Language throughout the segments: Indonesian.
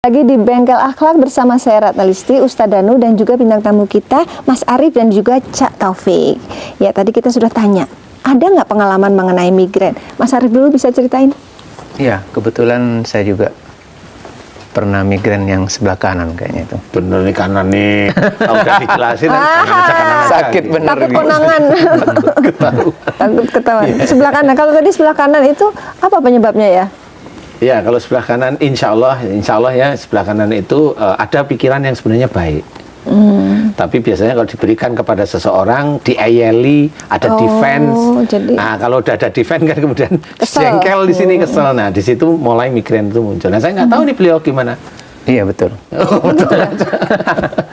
Lagi di Bengkel Akhlak bersama saya Ratna Listi, Ustadz Danu, dan juga bintang tamu kita Mas Arif dan juga Cak Taufik. Ya, tadi kita sudah tanya, ada nggak pengalaman mengenai migrain? Mas Arif dulu bisa ceritain? Iya, kebetulan saya juga pernah migrain yang sebelah kanan kayaknya itu. Bener nih kanan nih. Oh, udah dijelasin kanan sakit bener. Takut konangan. Takut ketahuan. Sebelah kanan. Kalau tadi sebelah kanan itu apa penyebabnya ya? Ya, kalau sebelah kanan insya Allah ya sebelah kanan itu ada pikiran yang sebenarnya baik. Tapi biasanya kalau diberikan kepada seseorang, diayeli, ada defense. Jadi Nah, kalau udah ada defense kan kemudian kesel. jengkel di sini kesel. Nah, di situ mulai migrain itu muncul. Nah, saya nggak tahu nih beliau gimana. Iya betul.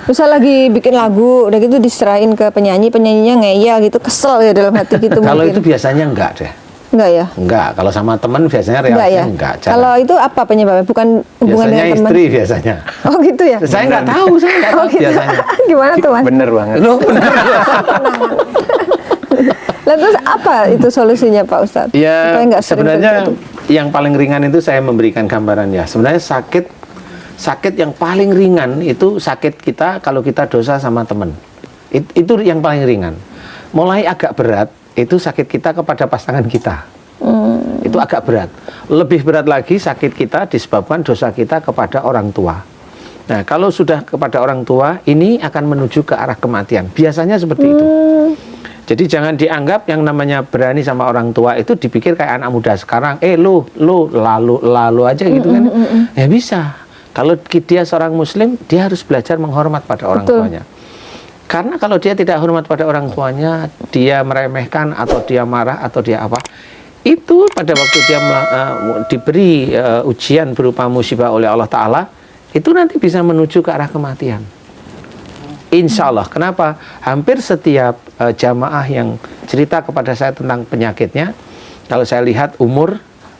misal lagi bikin lagu, udah gitu diserahin ke penyanyi, penyanyinya ngeyel gitu, kesel ya dalam hati gitu. Kalau mungkin. itu biasanya enggak deh. Enggak ya? Enggak, kalau sama teman biasanya Enggak reaksinya ya? enggak. Jarang. Kalau itu apa penyebabnya? Bukan hubungan Biasanya dengan teman? istri biasanya. Oh gitu ya? Saya nggak tahu, saya nggak tahu biasanya. Gimana tuh Mas? Bener banget. Loh, benar. Lah terus apa itu solusinya Pak Ustadz? Ya, Supaya nggak sering sebenarnya terjadi. yang paling ringan itu saya memberikan gambaran ya. Sebenarnya sakit yang paling ringan itu sakit kita kalau kita dosa sama teman. Itu yang paling ringan. Mulai agak berat itu sakit kita kepada pasangan kita. Itu agak berat. Lebih berat lagi sakit kita disebabkan dosa kita kepada orang tua. Nah, kalau sudah kepada orang tua, ini akan menuju ke arah kematian. Biasanya seperti itu. Jadi jangan dianggap yang namanya berani sama orang tua itu dipikir kayak anak muda sekarang. Lu lalu aja gitu kan. Ya bisa. Kalau dia seorang muslim, dia harus belajar menghormat pada orang tuanya. Karena kalau dia tidak hormat pada orang tuanya, dia meremehkan atau dia marah atau dia apa, itu pada waktu dia diberi ujian berupa musibah oleh Allah Ta'ala, itu nanti bisa menuju ke arah kematian. Insya Allah. Kenapa? Hampir setiap jamaah yang cerita kepada saya tentang penyakitnya, kalau saya lihat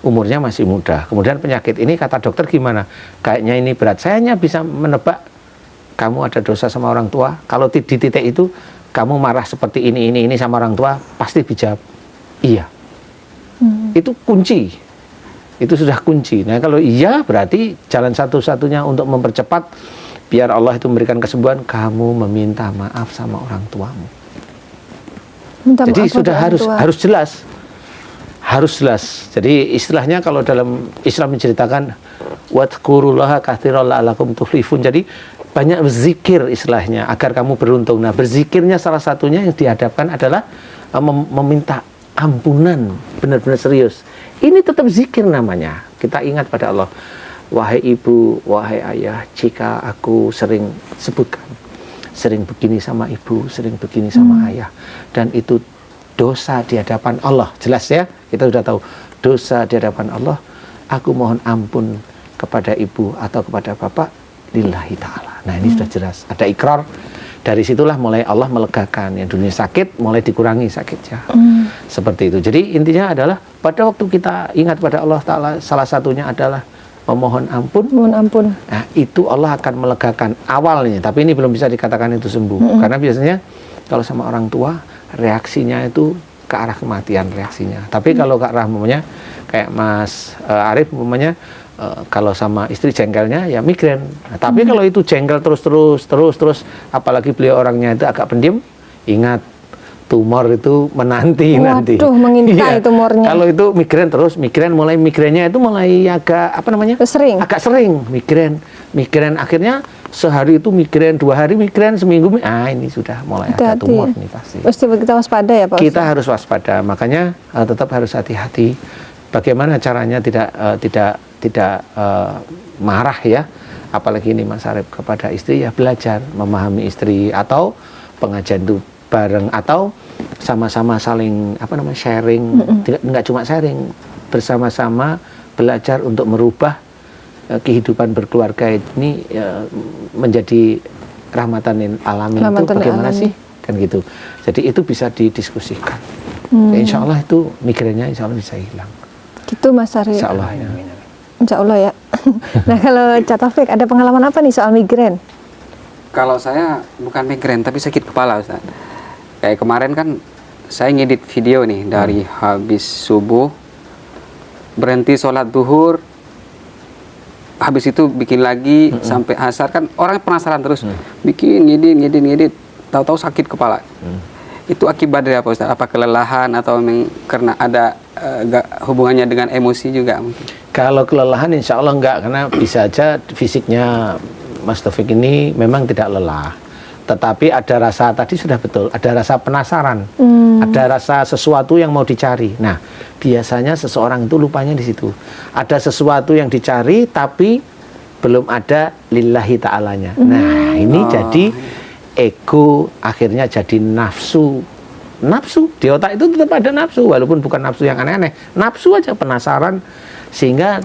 umurnya masih muda. Kemudian penyakit ini kata dokter gimana? Kayaknya ini berat. Saya hanya bisa menebak kamu ada dosa sama orang tua. Kalau di titik itu kamu marah seperti ini sama orang tua, pasti dijawab iya. Itu kunci. Itu sudah kunci. Nah, kalau iya berarti jalan satu-satunya untuk mempercepat biar Allah itu memberikan kesembuhan, kamu meminta maaf sama orang tuamu. Jadi sudah harus jelas. Harus jelas. Jadi istilahnya kalau dalam Islam menceritakan wadhkurullaha katsiran la'allakum tuflihun. Jadi banyak berzikir istilahnya agar kamu beruntung. Nah, berzikirnya salah satunya yang dihadapkan adalah meminta ampunan, benar-benar serius. Ini tetap zikir namanya. Kita ingat pada Allah. Wahai ibu, wahai ayah, jika aku sering sebutkan, sering begini sama ibu, sering begini sama ayah, dan itu dosa di hadapan Allah, jelas ya, kita sudah tahu dosa di hadapan Allah, aku mohon ampun kepada ibu atau kepada bapak, lillahi ta'ala. Nah, ini sudah jelas, ada ikrar. Dari situlah mulai Allah melegakan, yang dunia sakit mulai dikurangi sakitnya. Seperti itu. Jadi intinya adalah pada waktu kita ingat pada Allah Ta'ala, salah satunya adalah memohon ampun. Mohon ampun. Nah, itu Allah akan melegakan awalnya, tapi ini belum bisa dikatakan itu sembuh. Karena biasanya kalau sama orang tua, reaksinya itu ke arah kematian reaksinya. Tapi kalau ke arah umumnya, kayak Mas Arif umumnya, kalau sama istri jengkelnya ya migrain. Nah, tapi kalau itu jengkel terus, apalagi beliau orangnya itu agak pendiam, ingat tumor itu menanti. Nanti. Waduh, mengintai tumornya. Kalau itu migrain terus, migrainnya itu mulai agak apa namanya? Agak sering migrain akhirnya sehari itu migrain, 2 hari migrain, seminggu ini sudah mulai ada tumor nih pasti. Pasti kita waspada ya Pak? Kita harus waspada, makanya tetap harus hati-hati. Bagaimana caranya tidak marah ya, apalagi ini Mas Arif kepada istri ya, belajar memahami istri atau pengajian itu bareng atau sama-sama saling sharing, nggak cuma sharing, bersama-sama belajar untuk merubah kehidupan berkeluarga ini menjadi rahmatan lil alamin. Itu bagaimana sih kan gitu. Jadi itu bisa didiskusikan. Ya, insya Allah itu migrainnya insya Allah bisa hilang. Gitu Mas Arif. Insya Allah ya. Insya Allah ya. Nah, kalau Cak Taufik ada pengalaman apa nih soal migrain? Kalau saya bukan migrain tapi sakit kepala Ustaz. Kayak kemarin kan saya ngedit video nih dari habis subuh berhenti sholat duhur habis itu bikin lagi sampai asar, kan orang penasaran terus, bikin ngedit, tahu-tahu sakit kepala. Itu akibat dari apa Ustaz? Apa kelelahan atau memang karena ada hubungannya dengan emosi juga mungkin? Kalau kelelahan insya Allah enggak, karena bisa aja fisiknya Mas Taufik ini memang tidak lelah. Tetapi ada rasa, tadi sudah betul, ada rasa penasaran, ada rasa sesuatu yang mau dicari. Nah, biasanya seseorang itu lupanya di situ. Ada sesuatu yang dicari tapi belum ada lillahi ta'alanya. Nah, ini jadi ego, akhirnya jadi nafsu. Nafsu, di otak itu tetap ada nafsu, walaupun bukan nafsu yang aneh-aneh. Nafsu aja, penasaran, sehingga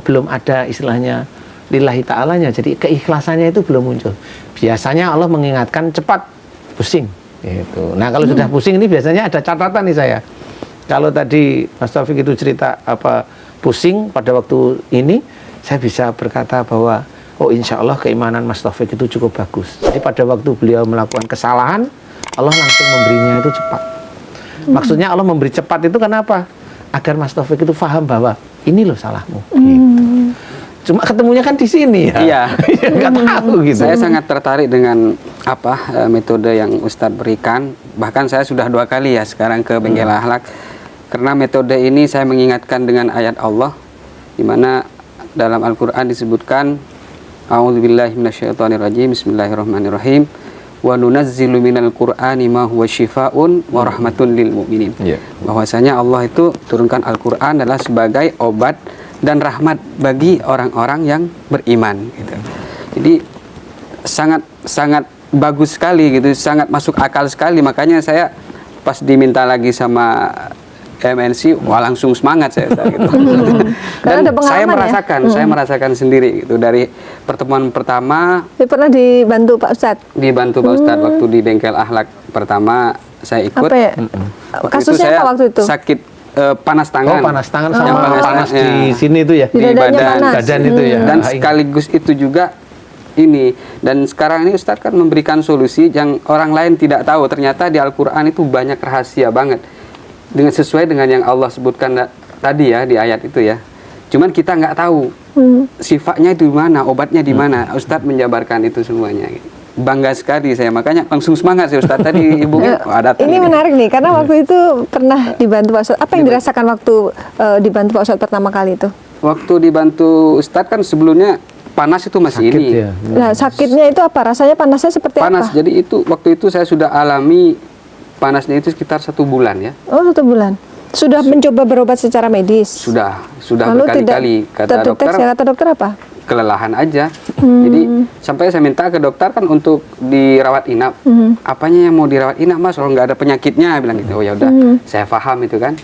belum ada istilahnya lillahi ta'alanya, jadi keikhlasannya itu belum muncul. Biasanya Allah mengingatkan cepat, pusing gitu. Nah, kalau sudah pusing ini biasanya ada catatan nih saya. Kalau tadi Mas Taufik itu cerita apa pusing pada waktu ini, saya bisa berkata bahwa oh insya Allah keimanan Mas Taufik itu cukup bagus. Jadi pada waktu beliau melakukan kesalahan, Allah langsung memberinya itu cepat. Maksudnya Allah memberi cepat itu kenapa? Agar Mas Taufik itu paham bahwa ini loh salahmu. Gitu. Cuma ketemunya kan di sini ya. Iya. Nggak tahu gitu. Saya sangat tertarik dengan metode yang Ustadz berikan. Bahkan saya sudah 2 kali ya sekarang ke Bengkel Akhlak. Karena metode ini saya mengingatkan dengan ayat Allah, di mana dalam Al-Quran disebutkan, A'udzubillahi minasyaitonirrajim, Bismillahirrahmanirrahim. Wa nunazzilu minal Qur'ani ma huwa syifaa'un wa rahmatun lil mu'minin. Bahwasanya Allah itu turunkan Al-Quran adalah sebagai obat dan rahmat bagi orang-orang yang beriman gitu. Jadi sangat bagus sekali gitu, sangat masuk akal sekali. Makanya saya pas diminta lagi sama MNC, wah langsung semangat saya gitu. Dan saya merasakan sendiri gitu dari pertemuan pertama. Pernah dibantu Pak Ustadz? Dibantu Pak Ustadz waktu di Bengkel Akhlak pertama saya ikut. Apa ya? Kasusnya apa waktu itu? Sakit panas tangan. Oh, panas tangan sama Yang panas di sini itu ya. Di badan itu ya. Dan sekaligus itu juga ini. Dan sekarang ini Ustadz kan memberikan solusi yang orang lain tidak tahu. Ternyata di Al-Quran itu banyak rahasia banget. Sesuai dengan yang Allah sebutkan tadi ya di ayat itu ya. Cuman kita nggak tahu sifatnya itu di mana, obatnya di mana. Ustadz menjabarkan itu semuanya. Bangga sekali saya, makanya langsung semangat sih Ustadz tadi ibunya ada. Ini menarik nih karena waktu itu pernah dibantu Pak Ustadz. Apa yang dirasakan waktu dibantu Pak Ustadz pertama kali itu? Waktu dibantu Ustadz kan sebelumnya panas itu masih sakit ini. Ya. Nah, sakitnya itu apa? Rasanya panasnya seperti panas, apa? Jadi itu waktu itu saya sudah alami panasnya itu sekitar 1 bulan ya. Oh, 1 bulan. Sudah mencoba berobat secara medis? Sudah Lalu berkali-kali. Kata dokter apa? Kelelahan aja. Jadi sampai saya minta ke dokter kan untuk dirawat inap. Apanya yang mau dirawat inap Mas? Kalau nggak ada penyakitnya, bilang gitu. Oh ya udah, saya paham itu kan.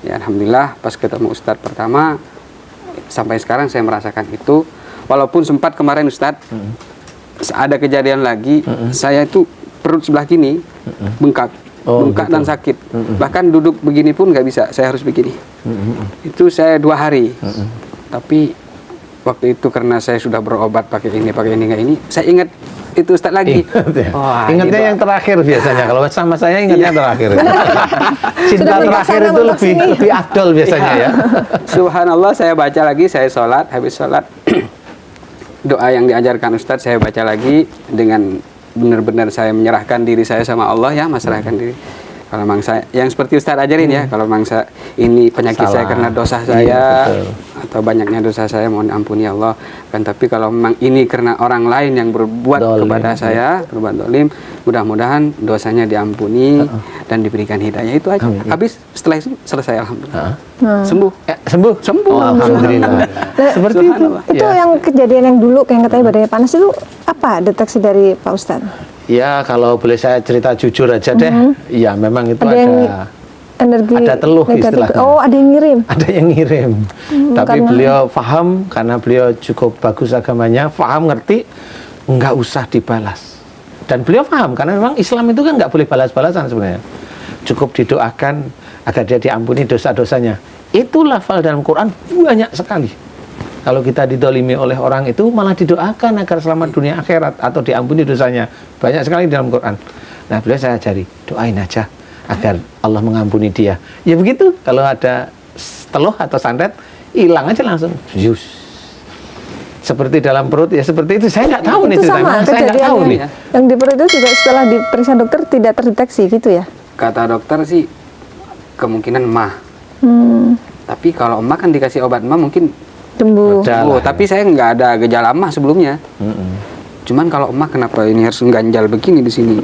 Ya alhamdulillah pas ketemu Ustadz pertama sampai sekarang saya merasakan itu. Walaupun sempat kemarin Ustadz ada kejadian lagi, saya itu perut sebelah kini bengkak. Bengkak dan sakit. Bahkan duduk begini pun nggak bisa, saya harus begini. Itu saya 2 hari. Tapi waktu itu karena saya sudah berobat pakai ini nggak ini, saya ingat itu Ustadz lagi. Ingatnya yang terakhir biasanya. Kalau sama saya ingatnya terakhir. Cinta terakhir itu lebih afdol biasanya ya. Subhanallah, saya baca lagi, saya sholat, habis sholat doa yang diajarkan Ustadz saya baca lagi dengan benar-benar saya menyerahkan diri saya sama Allah ya, masyarakat diri. Kalau memang saya yang seperti Ustadz ajarin ya, kalau memang ini penyakit saya karena dosa saya atau banyaknya dosa saya mohon ampuni ya Allah. Kan tapi kalau memang ini karena orang lain yang berbuat kepada saya, berbuat dolim, mudah-mudahan dosanya diampuni dan diberikan hidayah, itu aja. Habis setelah itu selesai alhamdulillah. Sembuh. Oh, alhamdulillah. Seperti itu. Itu yang kejadian yang dulu yang katanya badannya panas itu apa deteksi dari Pak Ustadz? Ya kalau boleh saya cerita jujur aja deh, ya memang itu ada energi ada teluh negatif. istilahnya. Oh, ada yang ngirim. Ada yang ngirim. Tapi beliau paham karena beliau cukup bagus agamanya, paham ngerti, nggak usah dibalas. Dan beliau paham karena memang Islam itu kan nggak boleh balas-balasan sebenarnya. Cukup didoakan agar dia diampuni dosa-dosanya. Itu lafal dalam Quran banyak sekali. Kalau kita didolimi oleh orang itu malah didoakan agar selamat dunia akhirat atau diampuni dosanya. Banyak sekali dalam Quran. Nah beliau saya ajari, doain aja agar Allah mengampuni dia. Ya begitu, kalau ada teluh atau santet, hilang aja langsung. seperti dalam perut ya seperti itu. Saya nggak tahu nih Itu ceritanya. sama Saya nggak tahu kejadiannya. nih. Yang di perut itu juga setelah diperiksa dokter tidak terdeteksi gitu ya? Kata dokter sih kemungkinan emah. Hmm, Tapi kalau emah kan dikasih obat emah mungkin Sembuh. Udah. sembuh. lah, Tapi saya nggak ada gejala emah sebelumnya. Cuman kalau emah kenapa ini harus ganjal begini di sini?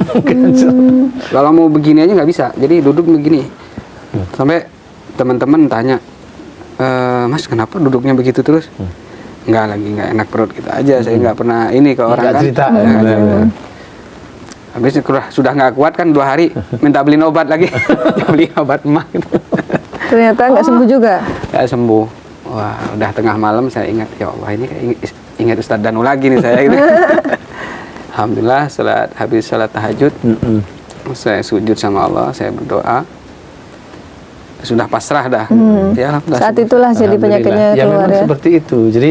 Kalau mau begini aja nggak bisa. Jadi duduk begini. Sampai teman-teman tanya, Mas kenapa duduknya begitu terus? Nggak enak perut kita aja. Saya nggak pernah ini ke orang Nggak kan. cerita. Ya, Benar-benar. Habis sudah nggak kuat kan 2 hari minta beliin obat lagi. Beli obat emah gitu. Ternyata nggak sembuh juga. Nggak sembuh. Wah, udah tengah malam saya ingat, ya Allah ini kayak ingat Ustadz Danu lagi nih saya gitu. Alhamdulillah habis salat tahajud, saya sujud sama Allah, saya berdoa. Sudah pasrah dah. Ya, alhamdulillah. Saat itulah jadi Alhamdulillah. penyakitnya Ya keluar memang ya. seperti itu. Jadi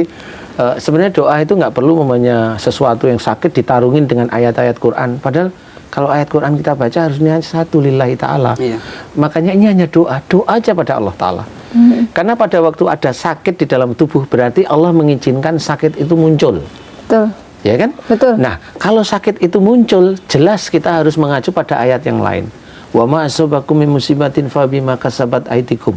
sebenarnya doa itu nggak perlu memangnya sesuatu yang sakit ditarungin dengan ayat-ayat Quran. Padahal kalau ayat Quran kita baca harusnya satu lillahi ta'ala. Iya. Makanya ini hanya doa aja pada Allah Ta'ala. Karena pada waktu ada sakit di dalam tubuh berarti Allah mengizinkan sakit itu muncul. Betul. Ya kan? Betul. Nah, kalau sakit itu muncul, jelas kita harus mengacu pada ayat yang lain. Wa ma asabakum min musibatin fa bima kasabat aydikum.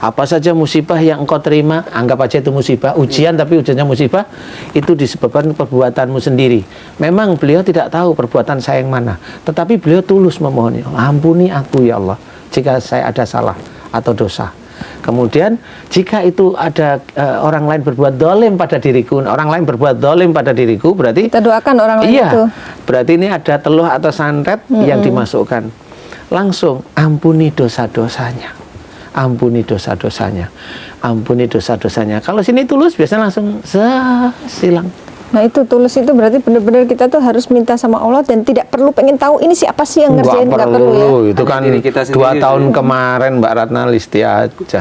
Apa saja musibah yang engkau terima, anggap aja itu musibah, ujian tapi ujiannya musibah, itu disebabkan perbuatanmu sendiri. Memang beliau tidak tahu perbuatan saya yang mana, tetapi beliau tulus memohon, ampuni aku ya Allah jika saya ada salah atau dosa. Kemudian jika itu ada orang lain berbuat dolim pada diriku, orang lain berbuat dolim pada diriku, berarti Kita doakan orang lain iya, itu. berarti ini ada teluh atau santet yang dimasukkan. Langsung ampuni dosa-dosanya. Ampuni dosa-dosanya. Ampuni dosa-dosanya. Kalau sini tulus biasanya langsung silang. Nah itu tulus itu berarti benar-benar kita tuh harus minta sama Allah dan tidak perlu pengen tahu ini siapa sih yang ngerjain, nggak perlu ya. Itu Hanya kan diri kita 2 sendiri, tahun ya. kemarin Mbak Ratna Listi aja.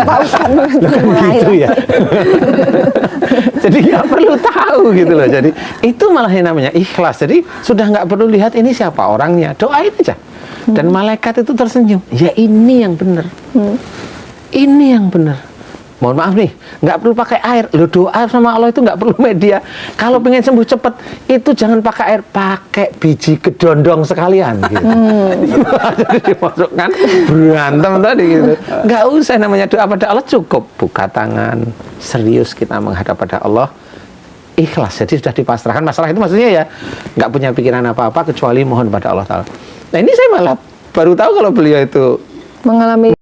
Pak Ustadz Gitu ya. Jadi nggak perlu tahu gitu loh. Jadi itu malah yang namanya ikhlas. Jadi sudah nggak perlu lihat ini siapa orangnya, doain aja. Dan malaikat itu tersenyum. Ya ini yang benar. Ini yang benar. Mohon maaf nih, nggak perlu pakai air. Lo doa sama Allah itu nggak perlu media. Kalau pengen sembuh cepet, itu jangan pakai air, pakai biji kedondong sekalian. Gitu. Jadi dimasukkan berantem tadi gitu. Nggak usah namanya doa pada Allah, cukup buka tangan, serius kita menghadap pada Allah. Ikhlas, jadi sudah dipasrahkan. Masalah itu maksudnya ya nggak punya pikiran apa-apa kecuali mohon pada Allah Ta'ala. Nah ini saya malah baru tahu kalau beliau itu mengalami